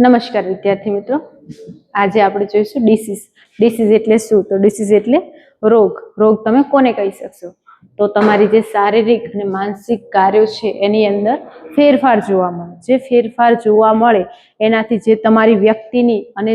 નમસ્કાર વિદ્યાર્થી મિત્રો, આજે આપણે જોઈશું ડિસીઝ. ડિસીઝ એટલે શું? તો ડિસીઝ એટલે રોગ. રોગ તમે કોને કહી શકશો? તો તમારી જે શારીરિક અને માનસિક કાર્યો છે એની અંદર ફેરફાર જોવા મળે. જે ફેરફાર જોવા મળે એનાથી જે તમારી વ્યક્તિની અને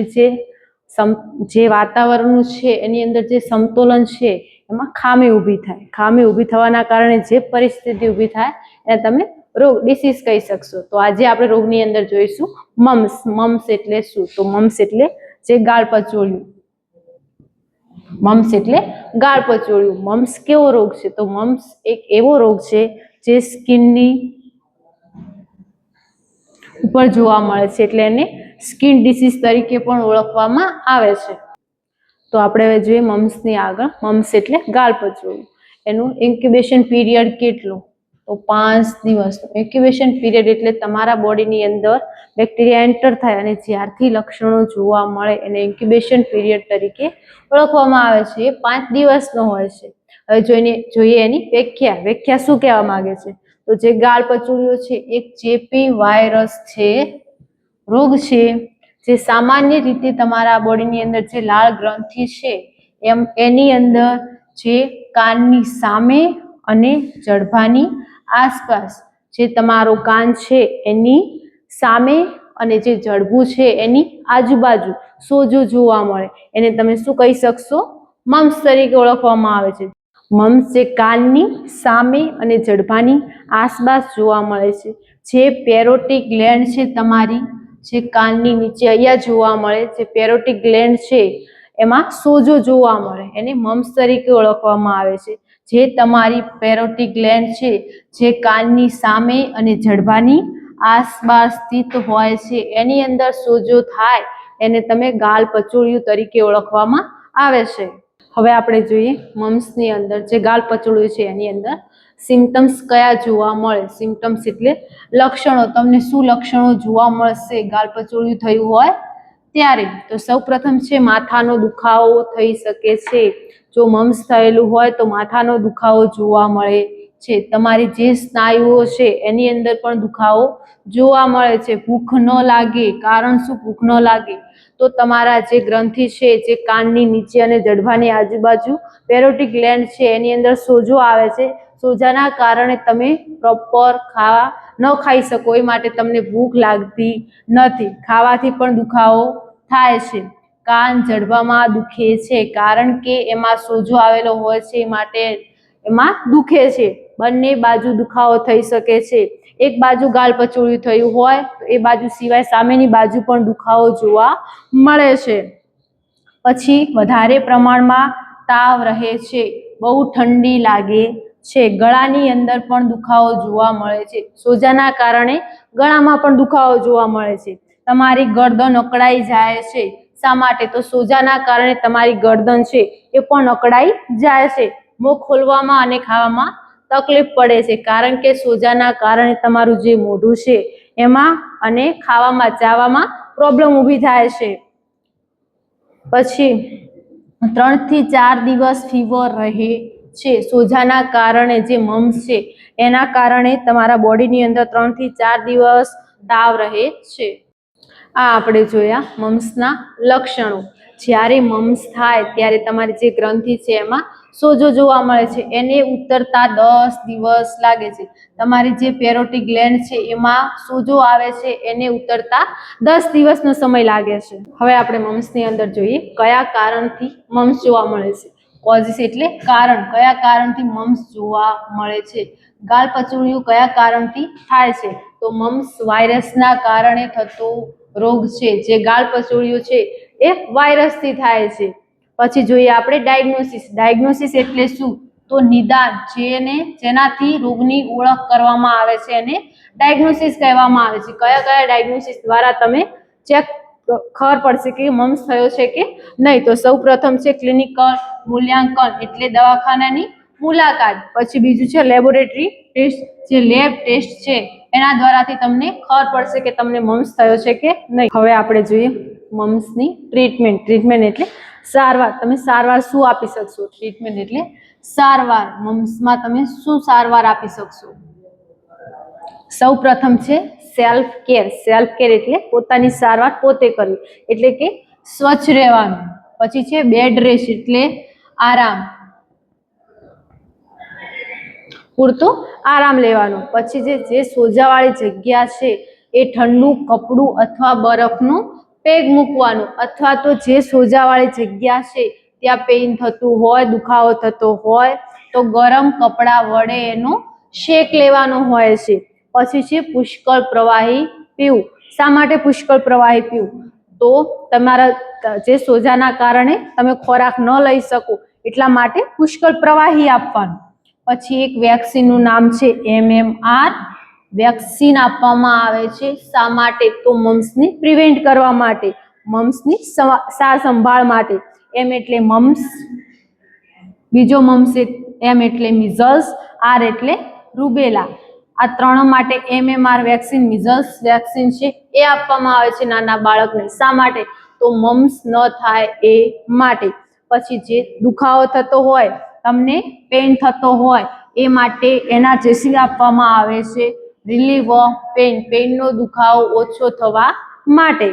જે વાતાવરણનું છે એની અંદર જે સમતોલન છે એમાં ખામી ઊભી થાય. ખામી ઊભી થવાના કારણે જે પરિસ્થિતિ ઊભી થાય એને તમે રોગ ડિસીઝ કહી શકશો. તો આજે આપણે રોગની અંદર જોઈશું મમ્સ. મમ્સ એટલે શું? તો મમ્સ એટલે જે ગાળપચોળિયું. મમ્સ એટલે ગાળપચોળિયું. મમ્સ કેવો રોગ છે? તો મમ્સ એક એવો રોગ છે જે સ્કિનની ઉપર જોવા મળે છે, એટલે એને સ્કિન ડિસીઝ તરીકે પણ ઓળખવામાં આવે છે. તો આપણે હવે જોઈએ મમ્સની આગળ. મમ્સ એટલે ગાળપચોળિયું. એનું ઇન્ક્યુબેશન પીરિયડ કેટલું? તો 5 દિવસ. ઇન્ક્યુબેશન પીરિયડ એટલે તમારા બોડીની અંદર બેક્ટેરિયા એન્ટર થાય અને જ્યારથી લક્ષણો જોવા મળે એને ઇન્ક્યુબેશન પીરિયડ તરીકે ઓળખવામાં આવે છે. એ 5 દિવસનો હોય છે. હવે જોઈએ એની વ્યાખ્યા. વ્યાખ્યા શું કહેવા માંગે છે? તો જે ગાળપચોળિયું છે એક ચેપી વાયરસ છે, રોગ છે, જે સામાન્ય રીતે તમારા બોડીની અંદર જે લાળ ગ્રંથિ છે એની અંદર જે કાનની સામે અને જડબાની આસપાસ, જે તમારો કાન છે એની સામે અને જે જડબું છે એની આજુબાજુ સોજો જોવા મળે એને તમે શું કહી શકશો? મમ્સ તરીકે ઓળખવામાં આવે છે. મમ્સ જે કાનની સામે અને જડબાની આસપાસ જોવા મળે છે. જે પેરોટિક ગ્લેન્ડ છે તમારી, જે કાનની નીચે અહીંયા જોવા મળે, જે પેરોટિક ગ્લેન્ડ છે એમાં સોજો જોવા મળે એને મમ્સ તરીકે ઓળખવામાં આવે છે. જે તમારી પેરોટિક ગ્લેન્ડ છે જે કાનની સામે અને જડબાની આસપાસ સ્થિત હોય છે એની અંદર સોજો થાય એને તમે ગાળપચોળિયું તરીકે ઓળખવામાં આવે છે. હવે આપણે જોઈએ મમ્સની અંદર જે ગાળપચોળિયું છે એની અંદર સિમ્પટમ્સ કયા જોવા મળે? સિમ્પટમ્સ એટલે લક્ષણો. તમને શું લક્ષણો જોવા મળશે ગાળપચોળિયું થયું હોય ત્યારે? તો સૌપ્રથમ છે માથાનો દુખાવો થઈ શકે છે. જો મમ્સ થયેલું હોય તો માથાનો દુખાવો જોવા મળે છે. તમારી જે સ્નાયુઓ છે એની અંદર પણ દુખાવો જોવા મળે છે. ભૂખ ન લાગે. કારણ શું ભૂખ ન લાગે? તો તમારા જે ગ્રંથિ છે જે કાનની નીચે અને જડબાની આજુબાજુ પેરોટિક ગ્લેન્ડ છે એની અંદર સોજો આવે છે. સોજાના કારણે તમે પ્રોપર ન ખાઈ શકો, એ માટે તમને ભૂખ લાગતી નથી. ખાવાથી પણ દુખાવો થાય છે. કાન જડબામાં દુખે છે કારણ કે એમાં સોજો આવેલો હોય છે, એ માટે એમાં દુખે છે. બંને બાજુ દુખાવો થઈ શકે છે. એક બાજુ ગાળપચોળિયું થયું હોય તો એ બાજુ સિવાય સામેની બાજુ પણ દુખાવો જોવા મળે છે. પછી વધારે પ્રમાણમાં તાવ રહે છે. બહુ ઠંડી લાગે છે. ગળાની અંદર પણ દુખાવો જોવા મળે છે. સોજાના કારણે ગળામાં પણ દુખાવો જોવા મળે છે. તમારી ગરદન અકળાઈ જાય છે. શા માટે? તો સોજાના કારણે તમારી ગરદન છે એ પણ અકળાઈ જાય છે. મોં ખોલવામાં અને ખાવામાં તકલીફ પડે છે કારણ કે સોજાના કારણે તમારું જે મોઢું છે એમાં અને ખાવામાં ચાવવામાં પ્રોબ્લેમ ઊભી થાય છે. પછી 3 થી 4 દિવસ ફીવર રહે છે. સોજાના કારણે જે મમ્સ છે એના કારણે તમારા બોડીની અંદર 3 થી 4 દિવસ તાવ રહે છે. આ આપણે જોયા મમ્સના લક્ષણો. જ્યારે મમ્સ થાય ત્યારે તમારી જે ગ્રંથિ છે એમાં સોજો જોવા મળે છે. એને ઉતરતા 10 દિવસ લાગે છે. તમારી જે પેરોટિક ગ્લેન્ડ છે એમાં સોજો આવે છે, એને ઉતરતા 10 દિવસનો સમય લાગે છે. હવે આપણે મમ્સની અંદર જોઈએ કયા કારણથી મમ્સ જોવા મળે છે. કોઝિસ એટલે કારણ. કયા કારણથી મમ્સ જોવા મળે છે? ગાળપચોળિયું કયા કારણથી થાય છે? તો મમ્સ વાયરસના કારણે થતો રોગ છે. જે ગાળપચોળિયું છે એ વાયરસથી થાય છે. પછી જોઈએ આપણે ડાયગ્નોસિસ. ડાયગ્નોસિસ એટલે શું? તો નિદાન. જેનાથી રોગની ઓળખ કરવામાં આવે છે એને ડાયગ્નોસિસ કહેવામાં આવે છે. કયા કયા ડાયગ્નોસિસ દ્વારા તમે ચેક ખબર પડશે કે મમ્સ થયો છે કે નહીં? તો સૌપ્રથમ છે ક્લિનિકલ મૂલ્યાંકન એટલે દવાખાનાની મુલાકાત. પછી બીજું છે લેબોરેટરી ટેસ્ટ. જે લેબ ટેસ્ટ છે એના દ્વારાથી તમને ખબર પડશે કે તમને મમ્સ થયો છે કે નહીં. હવે આપણે જોઈએ મમ્સની ટ્રીટમેન્ટ. ટ્રીટમેન્ટ એટલે સારવાર. તમે સારવાર શું આપી શકશો? ટ્રીટમેન્ટ એટલે સારવાર. મમ્સમાં તમે શું સારવાર આપી શકશો? સૌપ્રથમ છે સેલ્ફ કેર એટલે પોતાની સારવાર પોતે કરવી, એટલે કે સ્વચ્છ રહેવાનું. પછી છે બેડ રેસ્ટ એટલે આરામ, પૂરતો આરામ લેવાનો. પછી જે સોજાવાળી જગ્યા છે એ ઠંડુ કપડું અથવા બરફનું પેગ મૂકવાનું, અથવા તો જે સોજાવાળી જગ્યા છે ત્યાં પેઇન થતું હોય, દુખાવો થતો હોય તો ગરમ કપડા વડે એનો શેક લેવાનો હોય છે. પછી છે પુષ્કળ પ્રવાહી પીવું. શા માટે પુષ્કળ પ્રવાહી પીવું? તો તમારા જે સોજાના કારણે તમે ખોરાક ન લઈ શકો એટલા માટે પુષ્કળ પ્રવાહી આપવાનું. પછી એક વેક્સિનનું નામ છે MMR. વેક્સિન આપવામાં આવે છે શા માટે? તો મમ્સને પ્રિવેન્ટ કરવા માટે, મમ્સની સાર સંભાળ માટે. M એટલે મમ્સ, બીજો મમ્સ M એટલે મિઝલ્સ, R એટલે રૂબેલા. આ ત્રણ માટે MMR વેક્સિન, મિઝલ્સ વેક્સિન છે એ આપવામાં આવે છે નાના બાળકને. શા માટે? તો મમ્સ ન થાય એ માટે. પછી જે દુખાવો થતો હોય, તમને પેઇન થતો હોય એ માટે એનાલ્જેસિક આપવામાં આવે છે, રિલીવ ઓફ પેઇન, પેઇનનો દુખાવો ઓછો થવા માટે.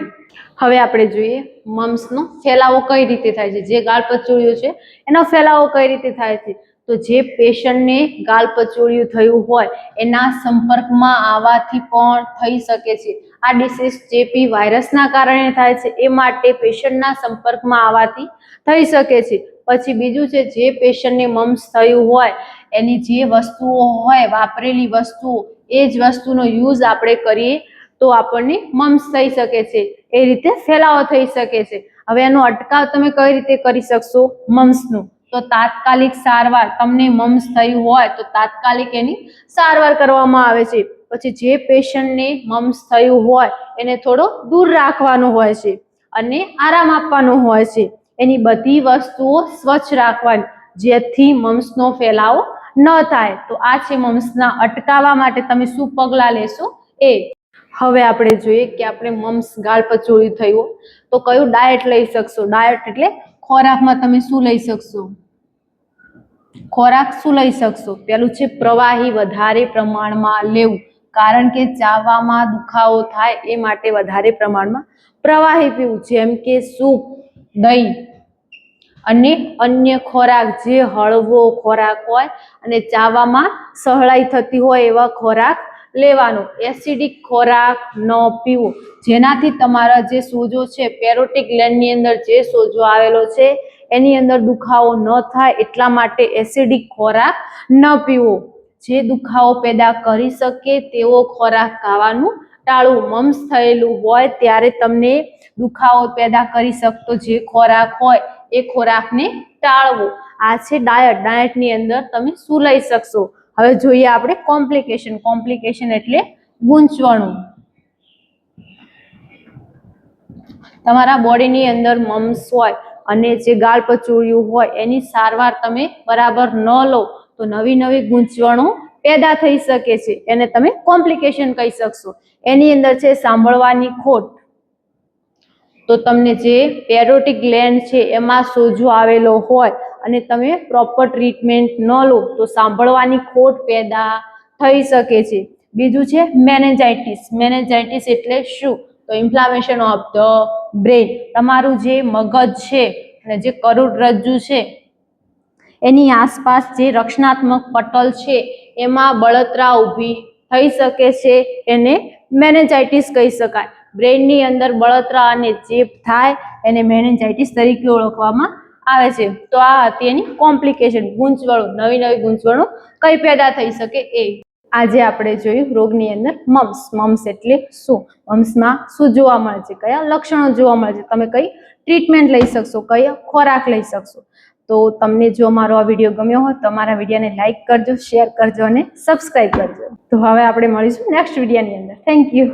હવે આપણે જોઈએ મમ્સનો ફેલાવો કઈ રીતે થાય છે. જે ગાલપચોળિયું છે એનો ફેલાવો કઈ રીતે થાય છે? તો જે પેશન્ટને ગાલપચોળિયું થયું હોય એના સંપર્કમાં આવવાથી પણ થઈ શકે છે. આ ડિસીઝ ચેપી વાયરસના કારણે થાય છે, એ માટે પેશન્ટના સંપર્કમાં આવવાથી થઈ શકે છે. પછી બીજું છે જે પેશન્ટને મમ્સ થયું હોય એની જે વસ્તુઓ હોય, વાપરેલી વસ્તુઓ, એ જ વસ્તુનો યુઝ આપણે કરીએ તો આપણને મમ્સ થઈ શકે છે. એ રીતે ફેલાવો થઈ શકે છે. હવે એનો અટકાવ તમે કઈ રીતે કરી શકશો મમ્સનું? તો તાત્કાલિક સારવાર. તમને મમ્સ થયું હોય તો તાત્કાલિક એની સારવાર કરવામાં આવે છે. પછી જે પેશન્ટને મમ્સ થયું હોય એને થોડો દૂર રાખવાનો હોય છે અને આરામ આપવાનો હોય છે. એની બધી વસ્તુઓ સ્વચ્છ રાખવાની જેથી મમ્સનો ફેલાવો ન થાય. તો આ છે મમ્સના અટકાવવા માટે તમે શું પગલાં લેશો એ. હવે આપણે જોઈએ કે આપણે મમ્સ ગાલપચોળિયું થયું તો કયું ડાયટ લઈ શકશો. ડાયટ એટલે ખોરાકમાં તમે શું લઈ શકશો? ખોરાક શું લઈ શકશો? પેલું છે પ્રવાહી વધારે પ્રમાણમાં લેવું, કારણ કે ચાવવામાં દુખાવો થાય એ માટે વધારે પ્રમાણમાં પ્રવાહી પીવું, જેમ કે સૂપ, દહીં અને અન્ય ખોરાક જે હળવો ખોરાક હોય અને ચાવવામાં સહેલાઈ થતી હોય એવા ખોરાક લેવાનો. એસિડિક ખોરાક ન પીવો, જેનાથી તમારા જે સોજો છે, પેરોટિક ગ્લેન્ડની અંદર જે સોજો આવેલો છે એની અંદર દુખાવો ન થાય એટલા માટે એસિડિક ખોરાક ન પીવો. જે દુખાવો પેદા કરી શકે તેવો ખોરાક ખાવાનું ટાળવું. મમ્સ થયેલું હોય ત્યારે તમને દુખાવો પેદા કરી શકતો જે ખોરાક હોય એ ખોરાકને ટાળવો. આ છે ડાયટ. ડાયટની અંદર તમે શું લઈ શકશો? હવે જોઈએ આપણે કોમ્પ્લિકેશન. કોમ્પ્લિકેશન એટલે ગૂંચવણું. તમારા બોડીની અંદર મમ્સ હોય અને જે ગાલપચોળિયું હોય એની સારવાર તમે બરાબર ન લો તો નવી નવી ગૂંચવણો પેદા થઈ શકે છે. એને તમે કોમ્પ્લિકેશન કહી શકશો. એની અંદર છે સાંભળવાની ખોટ. તો તમને જે પેરોટિક ગ્લેન્ડ છે એમાં સોજો આવેલો હોય અને તમે પ્રોપર ટ્રીટમેન્ટ ન લો તો સાંભળવાની ખોટ પેદા થઈ શકે છે. બીજું છે મેનેજાઇટિસ. મેનેજાઇટિસ એટલે શું? તો ઇન્ફ્લામેશન ઓફ ધ બ્રેન. તમારું જે મગજ છે અને જે કરોડરજ્જુ છે એની આસપાસ જે રક્ષણાત્મક પટલ છે એમાં બળતરા ઊભી થઈ શકે છે. એને મેનેજાઇટિસ કહી શકાય. બ્રેનની અંદર બળતરા અને ચેપ થાય એને મેનેજાઇટિસ તરીકે ઓળખવામાં આવે છે. તો આ હતી એની કોમ્પ્લિકેશન, ગૂંચવણો. નવી નવી ગૂંચવણો કઈ પેદા થઈ શકે એ. આજે આપણે જોયું રોગની અંદર મમ્સ. મમ્સ એટલે શું? મમ્સમાં શું જોવા મળે છે? કયા લક્ષણો જોવા મળે છે? તમે કઈ ટ્રીટમેન્ટ લઈ શકશો? કયો ખોરાક લઈ શકશો? તો તમને જો મારો આ વિડીયો ગમ્યો હોય તો અમારા વિડીયોને લાઈક કરજો, શેર કરજો અને સબસ્ક્રાઈબ કરજો. તો હવે આપણે મળીશું નેક્સ્ટ વિડીયોની અંદર. Thank you.